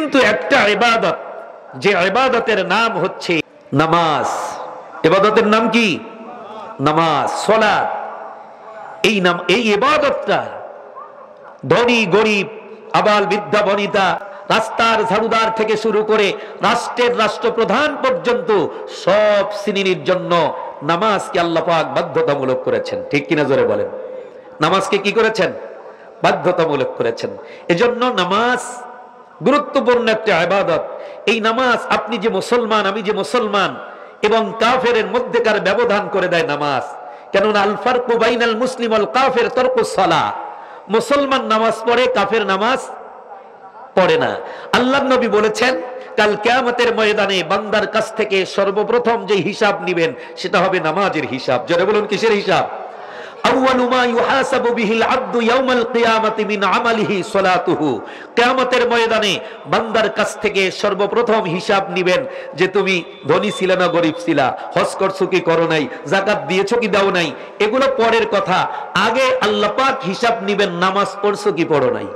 কিন্তু একটা ইবাদত, যে ইবাদতের নাম হচ্ছে নামাজ, ইবাদতের নাম কি? নামাজ, সালাত। এই ইবাদতটা ধনী গরিব, আবাল বৃদ্ধা বনিতা, রাস্তার ঝাড়ুদার থেকে শুরু করে রাষ্ট্রের রাষ্ট্রপ্রধান পর্যন্ত সব শ্রেণীর জন্য নামাজকে আল্লাহ পাক বাধ্যতামূলক করেছেন। ঠিক কিনা জোরে বলেন? নামাজকে কি করেছেন? বাধ্যতামূলক করেছেন। এজন্য নামাজ গুরুত্বপূর্ণ একটা ইবাদত। এই নামাজ, আপনি যে মুসলমান, আমি যে মুসলমান, এবং কাফেরের মধ্যেকার ব্যবধান করে দেয় নামাজ। কেননা আল ফারকু বাইনাল মুসলিম ওয়াল কাফির তারকুস সালাহ। মুসলমান নামাজ পড়ে, কাফের নামাজ পড়ে না। আল্লাহর নবী বলেছেন, কাল কিয়ামতের ময়দানে বান্দার কাছ থেকে সর্বপ্রথম যে হিসাব নেবেন সেটা হবে নামাজের হিসাব। জোরে বলুন, কিসের হিসাব? আউয়ালু মা ইউহাসাবু বিহিল আবদু ইয়াউমাল কিয়ামাতি মিন আমালিহি সালাতুহু। কিয়ামতের ময়দানে বান্দার কাছ থেকে সর্বপ্রথম হিসাব নেবেন যে তুমি ধনী ছিলে না গরিব ছিলা, হজ করছো কি করো নাই, যাকাত দিয়েছো কি দাও নাই, এগুলো পরের কথা। আগে আল্লাহ পাক হিসাব নেবেন নামাজ পড়ছো কি পড়ো নাই।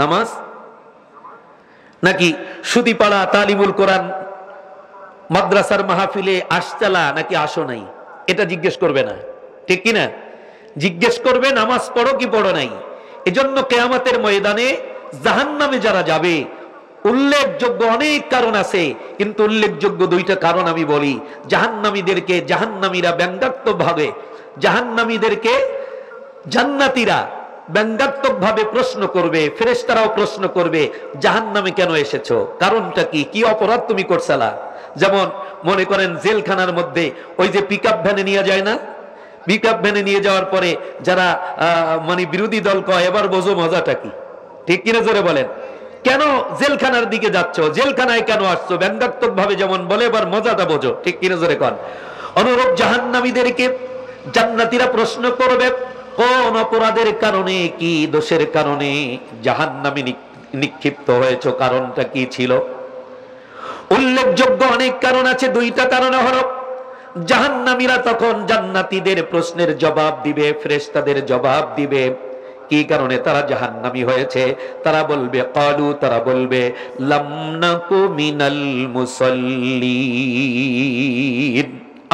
নামাজ নাকি সুদীপাড়া তালিমুল কোরআন মাদ্রাসার মাহফিলে আসছালা নাকি আসো নাই, এটা জিজ্ঞেস করবে না। ঠিক কিনা? জিজ্ঞেস করবে নামাজ পড়ো কি পড়ো নাই। এজন্য কিয়ামতের ময়দানে জাহান্নামে যারা যাবে, উল্লেখযোগ্য অনেক কারণ আছে, কিন্তু উল্লেখযোগ্য দুইটা কারণ আমি বলি। জাহান্নামীদেরকে জাহান্নামীরা ব্যঙ্গাত্মক ভাবে, জাহান্নামীদেরকে জান্নাতীরা ব্যঙ্গাত্মক ভাবে প্রশ্ন করবে, ফেরেশতারাও প্রশ্ন করবে, জাহান্নামে কেন এসেছো, কারণটা কি, কি অপরাধ তুমি করছালা। যেমন মনে করেন জেলখানার মধ্যে ওই যে পিকআপ ভ্যানে নিয়ে যায় না, পিকআপ ভ্যানে নিয়ে যাওয়ার পরে যারা মানে বিরোধী দল কয়, এবার বোঝো মজাটা কি। ঠিক কিনা জোরে বলেন? কেন জেলখানার দিকে যাচ্ছ, জেলখানায় কেন আসছো, ব্যঙ্গাত্মক ভাবে যেমন বলে, এবার মজাটা বোঝো। ঠিক কিনা জোরে কন? অনুরূপ জাহান্নামীদেরকে জান্নাতীরা প্রশ্ন করবে, কোন অপরাধের কারণে, কি দোষের কারণে জাহান্নামে নিক্ষিপ্ত হয়েছে, কারণটা কি ছিল। উল্লেখযোগ্য অনেক কারণ আছে। দুইটা কারণ হলো, জাহান্নামীরা তখন জান্নাতীদের প্রশ্নের জবাব দিবে, ফেরেশতাদের জবাব দিবে কি কারণে তারা জাহান্নামী হয়েছে। তারা বলবে, ক্বালু, তারা বলবে, লাম নাকু মিনাল মুসাল্লিন,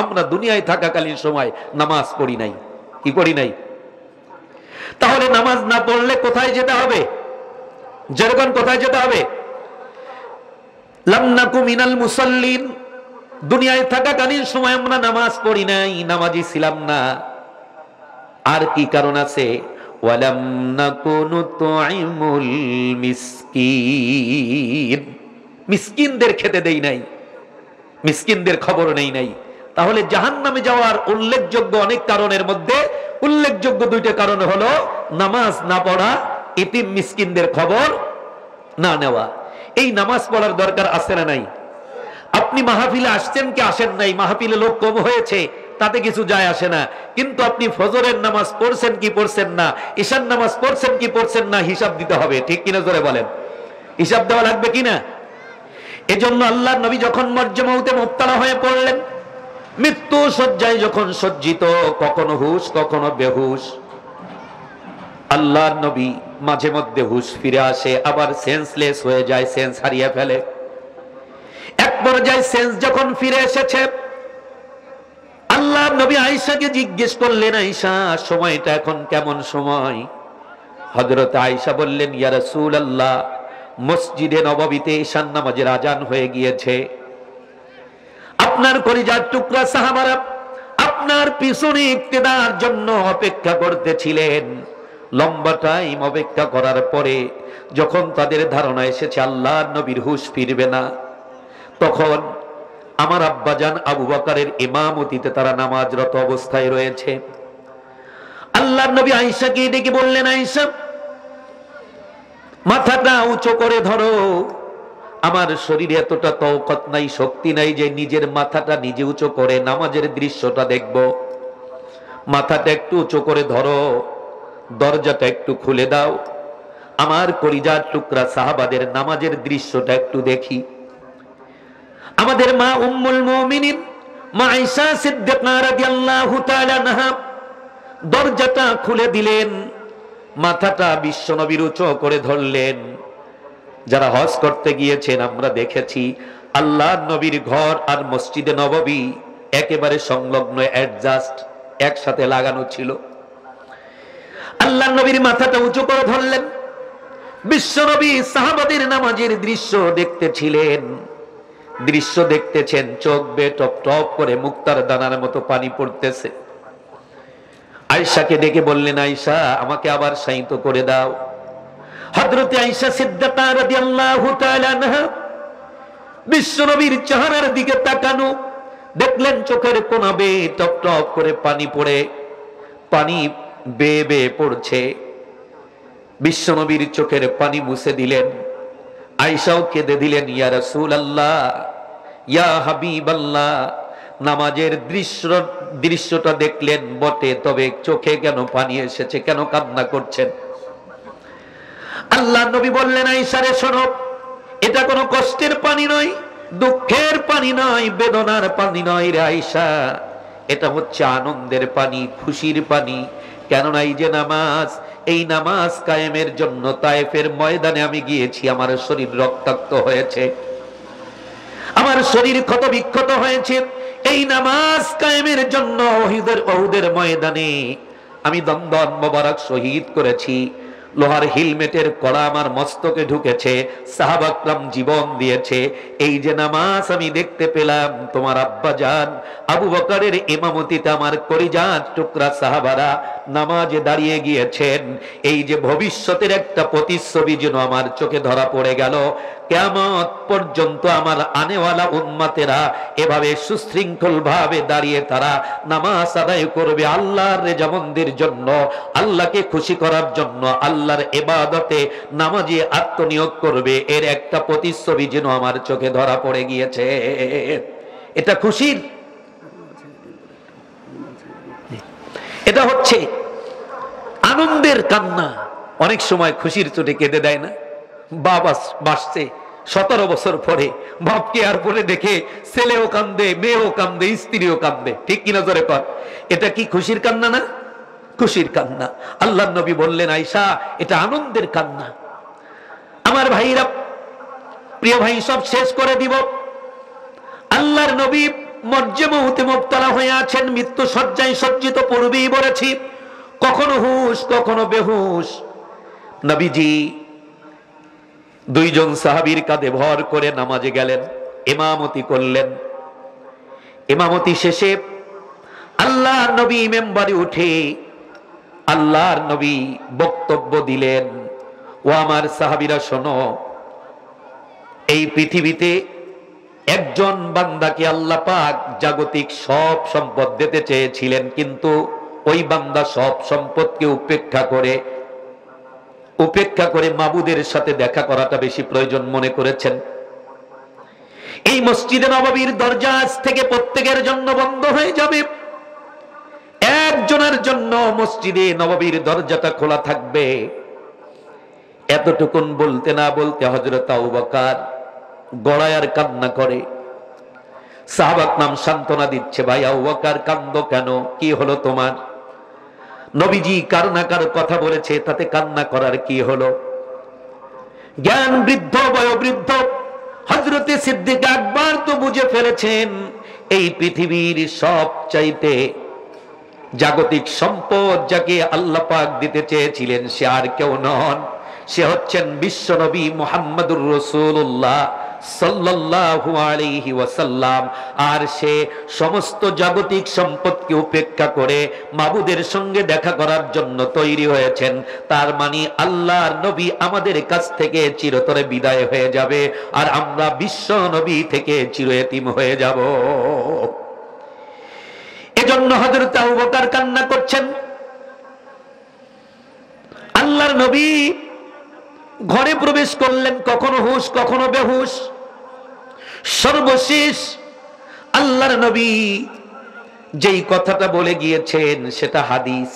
আমরা দুনিয়ায় থাকাকালীন সময় নামাজ পড়ি নাই। কি পড়ি নাই? তাহলে নামাজ না পড়লে কোথায় যেতে হবে? যেরকম কোথায় যেতে হবে? লাম নাকু মিনাল মুসাল্লিন, দুনিয়ায় থাকাকালীন সময় আমরা নামাজ পড়ি নাই, নামাজি ছিলাম না। আর কি কারণ আছে? ওয়ালাম নাকু নুতঈমুল মিসকিন, মিসকিনদের খেতে দেই নাই, মিসকিনদের খবর নেই নাই। তাহলে জাহান্নামে যাওয়ার উল্লেখযোগ্য অনেক কারণের মধ্যে উল্লেখযোগ্য দুইটা কারণ হলো নামাজ না পড়া, এতিম মিসকিনদের খবর না নেওয়া। এই নামাজ পড়ার দরকার আছে না নাই? আপনি মাহফিলে আসছেন কি আসেন নাই, মাহফিলে লোক কম হয়েছে তাতে কিছু যায় আসে না, কিন্তু আপনি ফজরের নামাজ পড়ছেন কি পড়ছেন না, ঈশার নামাজ পড়ছেন কি পড়ছেন না, হিসাব দিতে হবে। ঠিক কিনা জোরে বলেন? হিসাব দেওয়া লাগবে কিনা? এজন্য আল্লাহর নবী যখন মরজে মুবতালা হয়ে পড়লেন, মৃত্যু শয্যায় যখন সজ্জিত, কখনো হুশ কখনো বেহুশ, আল্লাহর নবী মাঝে মধ্যে হুশ ফিরে আসে, আবার সেন্সলেস হয়ে যায়, সেন্স হারিয়ে ফেলে। এক পর্যায়ে সেন্স যখন ফিরে এসেছে, আল্লাহর নবী আয়েশাকে জিজ্ঞেস করলেন, আয়েশা, সময়টা এখন কেমন সময়? হযরত আয়েশা বললেন, ইয়া রাসূলুল্লাহ, মসজিদে নববীতে ঈশান নামাজের আজান হয়ে গিয়েছে। আপনার কলিজার টুকরা সাহাবারা আপনার পিছনে ইক্তেদার জন্য অপেক্ষা করতেছিলেন। লম্বা টাইম অপেক্ষা করার পরে যখন তাদের ধারণা এসেছে আল্লাহর নবীর হুঁশ ফিরবে না, তখন আমার আব্বাজান আবু বকরের ইমামতিতে তারা নামাজরত অবস্থায় রয়েছে। আল্লাহর নবী আয়েশাকে ডেকে বললেন, আয়েশা, মাথাটা উঁচু করে ধরো। আমার শরীরে এতটা তওকত নাই, শক্তি নাই যে নিজের মাথাটা নিজে উঁচু করে নামাজের দৃশ্যটা দেখব। মাথাটা একটু উঁচু করে ধরো, দরজাটা একটু খুলে দাও, আমার কলিজার টুকরা সাহাবাদের নামাজের দৃশ্যটা একটু দেখি। আমাদের মা উম্মুল মুমিনিন মা আয়েশা সিদ্দিকা রাদিয়াল্লাহু তাআলা আনহা দরজাটা খুলে দিলেন, মাথাটা বিশ্বনবীর উঁচু করে ধরলেন। যারা হজ করতে গিয়েছেন আমরা দেখেছি আল্লাহর নবীর ঘর আর মসজিদে নববী একেবারে সংলগ্ন, অ্যাডজাস্ট, একসাথে লাগানো ছিল। আল্লাহর নবীর মাথাটা উঁচু করে ধরলেন, বিশ্ব নবী সাহাবাদের নামাজের দৃশ্য দেখতেছিলেন। দৃশ্য দেখতেছেন, চোখ বেয়ে টপ টপ করে মুক্তার দানার মতো পানি পড়তেছে। আয়েশাকে ডেকে বললেন, আয়েশা আমাকে আবার শায়িত করে দাও। হযরতে আয়েশা সিদ্দিকা রাদিয়াল্লাহু তাআলা আনহা বিশ্ব নবীর চেহারার দিকে তাকানো, দেখলেন চোখের কোনা বেয়ে টপ টপ করে পানি পড়ে, পানি বেয়ে বেয়ে পড়ছে। বিশ্ব নবীর চোখের পানি মুছে দিলেন। আয়েশাও কেঁদে দিলেন, ইয়া রাসূলুল্লাহ, ইয়া হাবিবাল্লাহ। নামাজের দৃশ্যটা দেখলেন বটে, তবে চোখে কেন পানি এসেছে, কেন কান্না করছেন? আল্লাহ নবী বললেন, আয়েশা রে শোনো, এটা কোনো কষ্টের পানি নয়, দুঃখের পানি নয়, বেদনার পানি নয় রে আয়েশা, এটা হচ্ছে আনন্দের পানি, খুশির পানি। কেননা এই যে নামাজ, এই নামাজ কায়েমের জন্য তায়েফের ময়দানে আমি গিয়েছি, আমার শরীর রক্তাক্ত হয়েছে, আমার শরীর ক্ষত বিক্ষত হয়েছে। এই নামাজ কায়েমের জন্য ওহুদের ময়দানে আমি দন্দন মোবারক শহীদ করেছি, লোহার হেলমেটের কড়া আমার মস্তকে ঢুকেছে, সাহাবা کرام জীবন দিয়েছে। এই যে নামাজ আমি দেখতে পেলাম, তোমার আব্বাজান আবু বকরের ইমামতিতে আমার কলিজার টুকরা সাহাবারা নামাজে দাঁড়িয়ে গিয়েছেন। এই যে ভবিষ্যতের একটা প্রতিচ্ছবি যেন আমার চোখে ধরা পড়ে গেল। কিয়ামত পর্যন্ত আমার আনেওয়ালা উম্মতেরা এভাবে সুশৃঙ্খল ভাবে দাঁড়িয়ে তারা নামাজ আদায় করবে আল্লাহর রেজামন্দির জন্য, আল্লাহকে খুশি করার জন্য, আল্লাহর ইবাদতে নামাজে আত্মনিয়োগ করবে, এর একটা প্রতিচ্ছবি যেন আমার চোখে ধরা পড়ে গিয়েছে। এটা খুশির, এটা হচ্ছে আনন্দের কান্না। অনেক সময় খুশির চোটে কেঁদে দেয় না? বাবা বাসছে 17 বছর পরে, বাপকে আর পরে দেখে ছেলেও কান্দে, মেয়েও কান্দে, স্ত্রীও কান্দে, ঠিক কিনা জোরে কর? এটা কি খুশির কান্না না? খুশির কান্না। আল্লাহর নবী বললেন, আয়েশা এটা আনন্দের কান্না। আমার ভাইরা, প্রিয় ভাই, সব শেষ করে দিব। আল্লাহর নবী মরজে মউতে মুবতালা হয়ে আছেন, মৃত্যু শয্যায় সজ্জিত। পূর্বেই বলেছি, কখনো হুঁশ কখনো বেহুশ। নবীজি দুইজন সাহাবীর কাঁধে ভর করে নামাজে গেলেন, ইমামতি করলেন। ইমামতি শেষে আল্লাহর নবী মেম্বারে উঠে আল্লাহর নবী বক্তব্য দিলেন, ও আমার সাহাবীরা শোনো, এই পৃথিবীতে একজন বান্দাকে আল্লাহ পাক জাগতিক সব সম্পদ দিতে চেয়েছিলেন, কিন্তু ওই বান্দা সব সম্পদকে উপেক্ষা করে মাবুদের সাথে দেখা করাটা বেশি প্রয়োজন মনে করেছেন। এই মসজিদে নববীর দরজা আজ থেকে প্রত্যেকের জন্য বন্ধ হয়ে যাবে। একজনের জন্য মসজিদে নববীর দরজাটা খোলা থাকবে। এতটুকুন বলতে না বলতে হযরত আবু বকর গড়ায় আর কান্না করে। সাহাবা کرام সান্ত্বনা দিচ্ছে, ভাই আবু বকর কান্দো কেন, কি হলো তোমার? নবীজি কার না কার কথা বলেছে, তাতে কান্না করার কি হলো? জ্ঞান বৃদ্ধ, বয়োবৃদ্ধ হযরতে সিদ্দিক আকবর তো বুঝে ফেলেছেন, এই পৃথিবীর সব চাইতে জাগতিক সম্পদ যাকে আল্লাহ পাক দিতে চেয়েছিলেন সে আর কেউ নন, সে হচ্ছেন বিশ্বনবী মুহাম্মদুর রাসূলুল্লাহ সাল্লাল্লাহু আলাইহি ওয়াসাল্লাম। আর সে সমস্ত জাগতিক সম্পদকে উপেক্ষা করে মাবুদের সঙ্গে দেখা করার জন্য তৈরি হয়েছেন। তার মানে আল্লাহর নবী আমাদের কাছ থেকে চিরতরে বিদায় হয়ে যাবে, আর আমরা বিশ্ব নবী থেকে চিরয়েতিম হয়ে যাব। এজন্য হযরত আবু বকর কান্না করছেন। আল্লাহর নবী ঘরে প্রবেশ করলেন, কখনো হুঁশ কখনো বেহুশ। সর্বশেষ আল্লাহর নবী যেই কথাটা বলে গিয়েছেন সেটা হাদিস।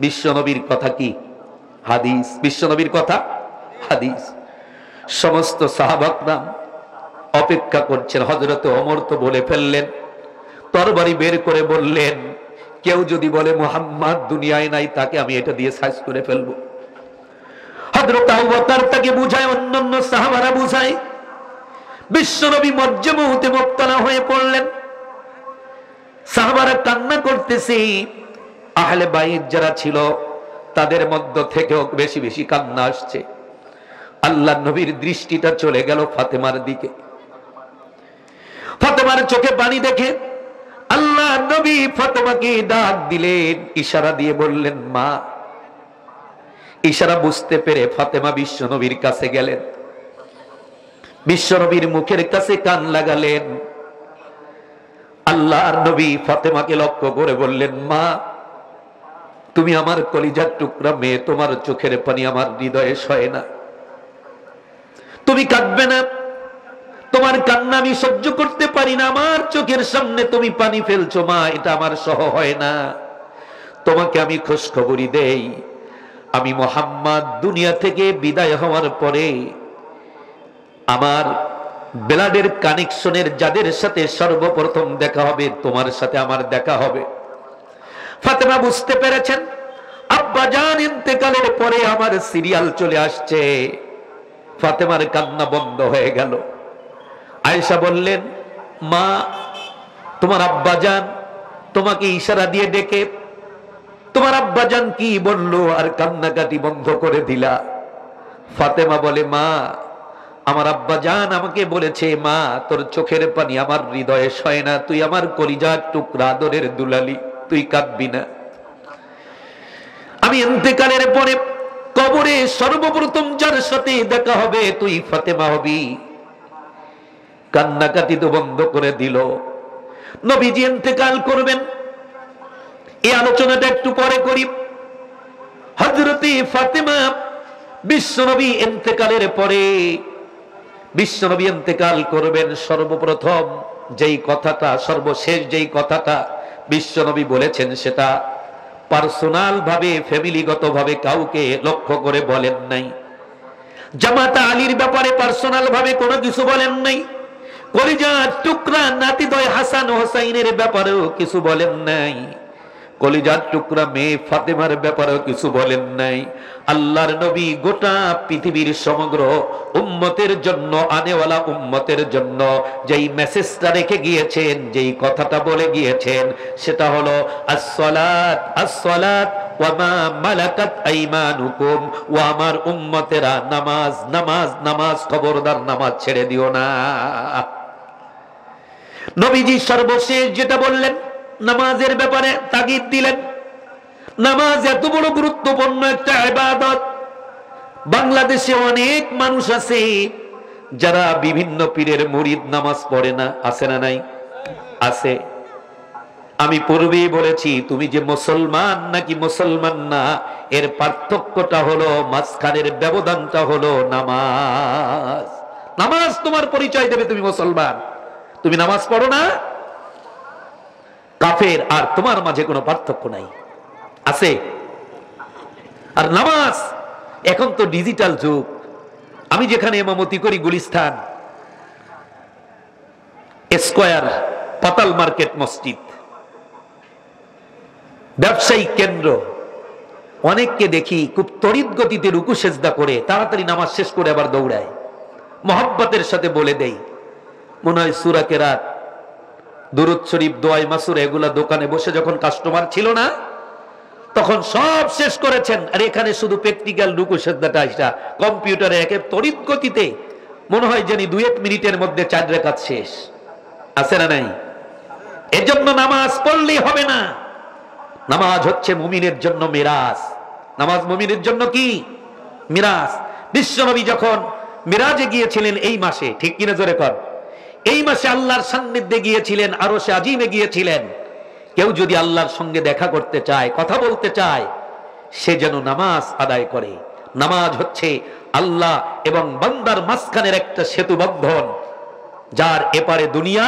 বিশ্ব নবীর কথা কি? হাদিস। বিশ্ব নবীর কথা হাদিস। সমস্ত সাহাবা کرام অপেক্ষা করছেন। হযরত ওমর তো বলে ফেললেন, তরবারি বের করে বললেন, কেউ যদি বলে মুহাম্মদ দুনিয়ায় নাই, তাকে আমি এটা দিয়ে সাইজ করে ফেলবো। হযরত আবু বকর তাকে বুঝায়, অন্যান্য সাহাবারা বুঝায়। বিশ্বনবী মজ্জা-মউতে মুবতালা হয়ে পড়লেন। সাহাবারা কান্না করতেছে। আহলে বাইত যারা ছিল তাদের মধ্য থেকেও বেশি বেশি কান্না আসছে। আল্লাহর নবীর দৃষ্টিটা চলে গেল ফাতেমার দিকে। ফাতেমার চোখে পানি দেখে আল্লাহ নবী ফাতেমাকে ডাক দিলেন, ইশারা দিয়ে বললেন মা। ইশারা বুঝতে পেরে ফাতেমা বিশ্বনবীর কাছে গেলেন, বিশ্বনবীর মুখের কাছে কান লাগালেন। আল্লাহর নবী ফাতেমাকে লক্ষ্য করে বললেন, মা তুমি আমার কলিজার টুকরা মেয়ে, তোমার চোখের পানি আমার হৃদয়ে সয় না। তুমি কাঁদবে না, তোমার কান্না আমি সহ্য করতে পারি না। আমার চোখের সামনে তুমি পানি ফেলছো মা, এটা আমার সহ হয় না। তোমাকে আমি খোঁজখবরি দেই, আমি মুহাম্মদ দুনিয়া থেকে বিদায় হওয়ার পরে আমার ব্লাডের কানেকশনের যাদের সাথে সর্বপ্রথম দেখা হবে তোমার সাথে আমার দেখা হবে। ফাতেমা বুঝতে পেরেছেন আব্বাজান ইন্তেকালের পরে আমার সিরিয়াল চলে আসছে। ফাতেমার কান্না বন্ধ হয়ে গেল। আয়েশা বললেন, মা তোমার আব্বাজান তোমাকে ইশারা দিয়ে ডেকে তোমার আব্বাজান কি বললো আর কান্নাকাটি বন্ধ করে দিলা? ফাতেমা বলে, মা আমার আব্বাজান আমাকে বলেছে, মা তোর চোখের পানি আমার হৃদয়ে সয় না, তুই আমার কলিজার টুকরা, আদরের দুলালি, তুই কাঁদবি না। আমি ইন্তেকালের পরে কবরে সর্বপ্রথম যার সাথে দেখা হবে তুই ফাতেমা হবি। কান্নাকাটি তো বন্ধ করে দিল। নবীজি ইন্তেকাল করবেন, এই আলোচনাটা একটু পরে করি। হযরতে ফাতেমা বিশ্বনবী ইন্তেকালের পরে, বিশ্বনবী ইন্তেকাল করবেন, সর্বপ্রথম যেই কথাটা, সর্বশেষ যেই কথাটা বিশ্বনবী বলেছেন সেটা পার্সোনাল ভাবে, ফ্যামিলিগত ভাবে কাউকে লক্ষ্য করে বলেন নাই। জামাতা আলীর ব্যাপারে পার্সোনাল ভাবে কোনো কিছু বলেন নাই। কলিজার টুকরা নাতিদয় হাসান হোসাইনের ব্যাপারেও কিছু বলেন নাই। কলিজার টুকরা মেয়ে ফাতেমার ব্যাপারেও কিছু বলেন নাই। আল্লাহর নবী গোটা পৃথিবীর সমগ্র উম্মতের জন্য, আনেওয়ালা উম্মতের জন্য যেই মেসেজটা রেখে গিয়েছেন, যেই কথাটা বলে গিয়েছেন সেটা হলো আসসালাত আসসালাত ওয়া মা মালাকাত আইমানুকুম, ও আমার উম্মতেরা নামাজ নামাজ নামাজ, খবরদার নামাজ ছেড়ে দিও না। নবীজি সর্বশেষ যেটা বললেন নামাজের ব্যাপারে তাগিদ দিলেন। নামাজ এত বড় গুরুত্বপূর্ণ একটা ইবাদত। বাংলাদেশে অনেক মানুষ আছে যারা বিভিন্ন পীরের মুরিদ, নামাজ পড়ে না। আছে না নাই? আছে। আমি পূর্বেই বলেছি, তুমি যে মুসলমান নাকি মুসলমান না এর পার্থক্যটা হলো, মাঝখানের ব্যবধানটা হলো নামাজ। নামাজ তোমার পরিচয় দেবে তুমি মুসলমান। তুমি নামাজ পড়ো না, কাফের আর তোমার মাঝে কোনো পার্থক্য নাই। আছে? আর নামাজ, এখন তো ডিজিটাল যুগ। আমি যেখানে ইমামতি করি গুলিস্তান স্কয়ার, পাতাল মার্কেট মসজিদ, ব্যবসায়িক কেন্দ্র, অনেককে দেখি খুব তড়িৎ গতিতে রুকু সেজদা করে তাড়াতাড়ি নামাজ শেষ করে আবার দৌড়ায়। মোহাব্বতের সাথে বলে দেই, মনে হয় সূরা কেরাত, দুরূদ শরীফ, দোয়ায়ে মাসুরা, এগুলা দোকানে বসে যখন কাস্টমার ছিল না তখন সব শেষ করেছেন। আর এখানে শুধু প্র্যাকটিক্যাল রুকু সেজদাটা আসা কম্পিউটারে একে তড়িৎ গতিতে, মনে হয় জানি 2-1 মিনিটের মধ্যে 4 রাকাত শেষ। আছে না নাই? এজন্য নামাজ পড়লেই হবে না। নামাজ হচ্ছে মুমিনের জন্য মিরাজ। নামাজ মুমিনের জন্য কি? মিরাজ। বিশ্বনবী যখন মিরাজে গিয়েছিলেন এই মাসে, ঠিক কিনা জোরে কর, এই মাসে আল্লাহর সান্নিধ্যে গিয়েছিলেন, আরশে আজিমে গিয়েছিলেন। কেউ যদি আল্লাহর সঙ্গে দেখা করতে চায়, কথা বলতে চায়, সে যেন নামাজ আদায় করে। নামাজ হচ্ছে আল্লাহ এবং বান্দার মাঝখানের একটা সেতু বন্ধন, যার এপারে দুনিয়া,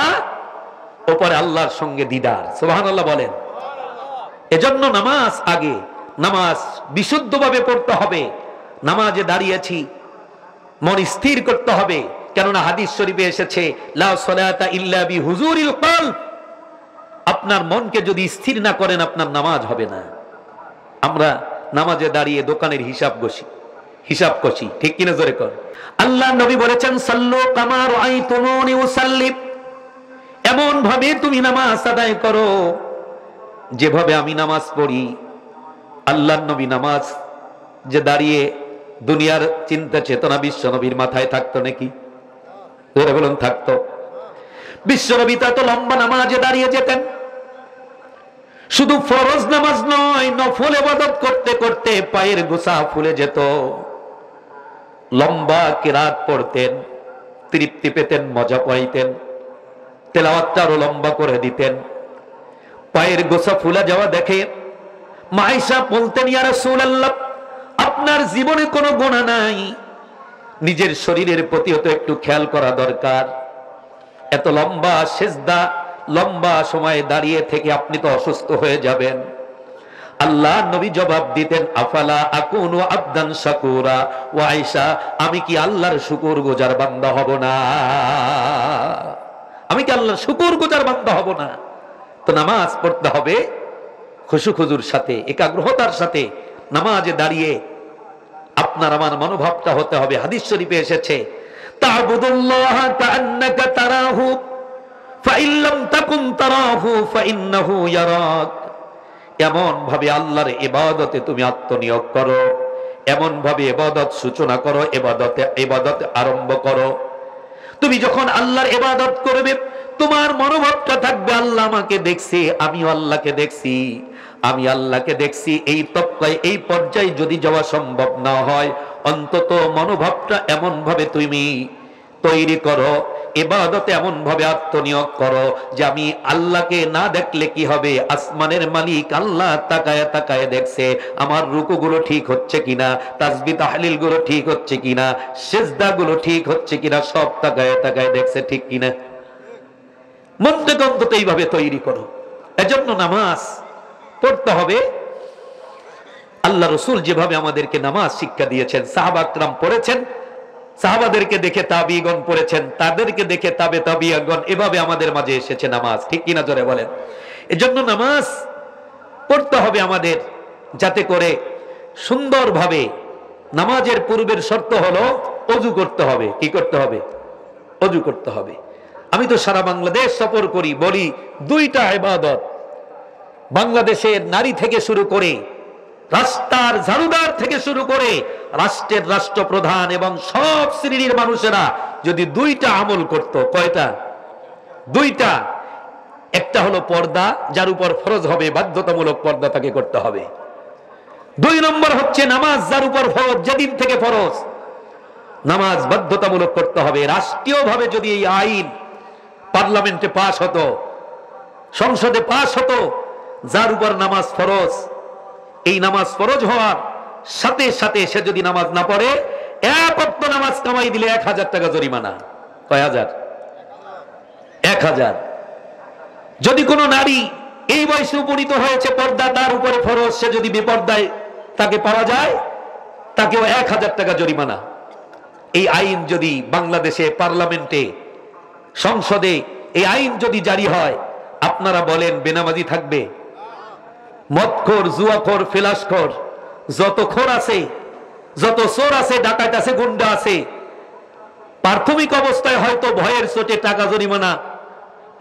ওপারে আল্লাহর সঙ্গে দিদার। সুবহানাল্লাহ বলেন। এজন্য নামাজ আগে, নামাজ বিশুদ্ধভাবে পড়তে হবে। নামাজে দাঁড়িয়েছি, মন স্থির করতে হবে। কেননা হাদিস শরীফে এসেছে, লা সালাতা ইল্লা বিহুজুরিল কলব। আপনার মনকে যদি স্থির না করেন আপনার নামাজ হবে না। আমরা নামাজে দাঁড়িয়ে দোকানের হিসাব ঘষি, হিসাব কষি, ঠিক কিনা জোরে কর। আল্লাহ নবী বলেছেন সাল্লু কামা রাআইতুমুনি উসাল্লি, এমন ভাবে তুমি নামাজ আদায় করো যেভাবে আমি নামাজ পড়ি। আল্লাহর নবী নামাজ যে দাঁড়িয়ে দুনিয়ার চিন্তা চেতনা বিশ্ব নবীর মাথায় থাকতো নাকি? বলুন থাকতো? বিশ্ব নবী তো এত লম্বা নামাজে দাঁড়িয়ে যেতেন। শুধু ফরজ নামাজ নয়, নফল ইবাদত করতে করতে পায়ের গোছা ফুলে যেত। লম্বা কিরাত পড়তেন, তৃপ্তি পেতেন, মজা পাইতেন, তেলাওয়াতটা আরো লম্বা করে দিতেন। পায়ের গোছা ফুলে যাওয়া দেখে মা আয়েশা বলতেন, ইয়া রাসূলুল্লাহ, আপনার জীবনে কোনো গুনাহ নাই, নিজের শরীরের প্রতিও তো একটু খেয়াল করা দরকার। এত লম্বা সিজদা, লম্বা সময় দাঁড়িয়ে থেকে আপনি তো অসুস্থ হয়ে যাবেন। আল্লাহ নবী জবাব দিতেন, আফালা আকুনু আবদান শাকুরা, ও আয়েশা, আমি কি আল্লাহর শুকরগুজার বান্দা হব না? আমি কি আল্লাহর শুকরগুজার বান্দা হব না? তো নামাজ পড়তে হবে খুশুখুজুর সাথে, একাগ্রতার সাথে। নামাজে দাঁড়িয়ে আপনার আমার মনোভাবটা হতে হবে। হাদিস শরীফে এসেছে, তা'বুদুল্লাহ কাআন্নাকা তারাহু ফাইন লাম তাকুন তারাহু ফাইন্নাহু ইয়ারাক। এমন ভাবে আল্লাহর ইবাদতে তুমি আত্মনিয়োগ করো, এমন ভাবে ইবাদত সূচনা করো, ইবাদত আরম্ভ করো। তুমি যখন আল্লাহর ইবাদত করবে, তোমার মনোভাবটা থাকবে আল্লাহ আমাকে দেখছে, আমিও আল্লাহকে দেখছি, আমি আল্লাহকে দেখছি। এই তবকায়, এই পর্যায়ে যদি যাওয়া সম্ভব না হয়, অন্তত মনোভাবটা এমন ভাবে তুমি তৈরি করো, ইবাদতে এমন ভাবে আত্মনিয়োগ করো যে আমি আল্লাহকে না দেখলে কি হবে, আসমানের মালিক আল্লাহ তাকায় তাকায় দেখছে আমার রুকুগুলো ঠিক হচ্ছে কিনা, তাসবিহ তাহলিল গুলো ঠিক হচ্ছে কিনা, সিজদা গুলো ঠিক হচ্ছে কিনা, সব তাকায় তাকায় দেখছে, ঠিক কিনা? মনটাকে অন্তত এইভাবে তৈরি করো। এজন্য নামাজ পড়তে হবে আল্লাহ রসুল যেভাবে আমাদেরকে নামাজ শিক্ষা দিয়েছেন। সাহাবা একরাম পড়েছেন, সাহাবাদেরকে দেখে তাবিগণ পড়েছেন, তাদেরকে দেখে তাবে তাবিগণ, এভাবে আমাদের মাঝে এসেছে নামাজ, ঠিক কিনা জোরে বলেন? এজন্য নামাজ পড়তে হবে আমাদের, যাতে করে সুন্দরভাবে। নামাজের পূর্বের শর্ত হলো ওযু করতে হবে। কি করতে হবে? ওযু করতে হবে। আমি তো সারা বাংলাদেশ সফর করি, বলি দুইটা ইবাদত, বাংলাদেশের নারী থেকে শুরু করে, রাস্তার ঝাড়ুদার থেকে শুরু করে, রাষ্ট্রের রাষ্ট্রপ্রধান এবং সব শ্রেণীর মানুষেরা যদি দুইটা আমল করত। কয়টা? দুইটা। একটা হলো পর্দা, যার উপর ফরজ হবে, বাধ্যতামূলক পর্দা তাকে করতে হবে। 2 নম্বর হচ্ছে নামাজ, যার উপর ফরজ, যেদিন থেকে ফরজ, নামাজ বাধ্যতামূলক করতে হবে। রাষ্ট্রীয়ভাবে যদি এই আইন পার্লামেন্টে পাস হতো, সংসদে পাস হতো, যার উপর নামাজ ফরজ, এই নামাজ ফরজ হওয়ার সাথে সাথে সে যদি নামাজ না পড়ে, এক ওয়াক্ত নামাজ কামাই দিলে 1000 টাকা জরিমানা। কয় হাজার? 1000। যদি কোনো নারী এই বয়সে উপনীত হয়েছে, পর্দা তার উপরে ফরজ, সে যদি বেপর্দায় তাকে পাওয়া যায়, তাকেও 1000 টাকা জরিমানা। এই আইন যদি বাংলাদেশে পার্লামেন্টে, সংসদে এই আইন যদি জারি হয়, আপনারা বলেন বেনামাজি থাকবে? মদখোর, জুয়াখোর, ফেলাসখোর, যত খোর আছে, যত চোর আছে, ডাকাত আছে, গুন্ডা আছে, প্রাথমিক অবস্থায় হয়তো ভয়ের চোটে টাকা জরিমানা,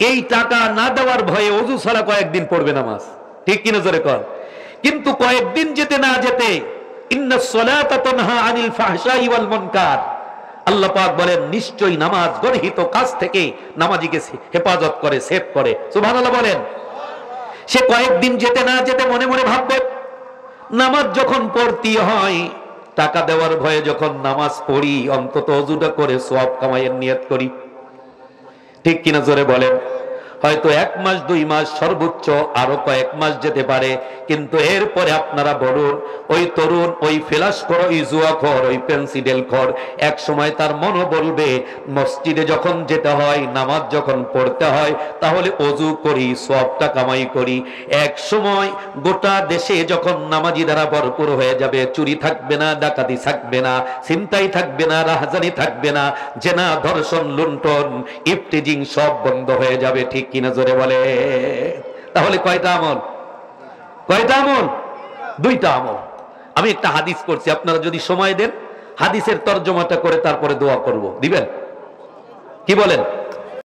এই টাকা না দেওয়ার ভয়ে ওযু ছাড়া কয়েকদিন পড়বে নামাজ, ঠিক কিনা জোরে কর? কিন্তু কয়েকদিন যেতে না যেতে ইন্নাস সালাতা তানহা আনিল ফাহশাই ওয়াল মুনকার, আল্লাহ পাক বলেন নিশ্চয়ই নামাজ গর্হিত কাজ থেকে নামাজিকে হেফাজত করে, সেভ করে। সুবহানাল্লাহ বলেন। সে কয়েকদিন যেতে না যেতে মনে মনে ভাববে, নামাজ যখন পড়তে হয়, টাকা দেওয়ার ভয়ে যখন নামাজ পড়ি, অন্তত ওযুটা করে সওয়াব কামাইয়ের নিয়ত করি, ঠিক কিনা জোরে বলেন? হয়তো 1 মাস 2 মাস, সর্বোচ্চ আরো কয়েক মাস যেতে পারে, কিন্তু এরপরে আপনারা বলুন, ওই তরুণ, ওই ফেলাসখোর, ওই জুয়াখোর, ওই পেন্সিডেলখোর, এক সময় তার মনও বলবে মসজিদে যখন যেতে হয়, নামাজ যখন পড়তে হয়, তাহলে ওযু করি, সওয়াবটা কামাই করি। এক সময় গোটা দেশে যখন নামাজি দ্বারা ভরপুর হয়ে যাবে, চুরি থাকবে না, ডাকাতি থাকবে না, ছিনতাই থাকবে না, রাহাজানি থাকবে না, জেনা, ধর্ষণ, লুণ্ঠন, ইফটিজিং সব বন্ধ হয়ে যাবে, ঠিক কিনা জোরে বলে? তাহলে কয়টা আমল? কয়টা আমল? 2টা আমল। আমি একটা হাদিস করছি, আপনারা যদি সময় দেন হাদিসের তর্জমাটা করে তারপরে দোয়া করব, দিবেন? কি বলেন?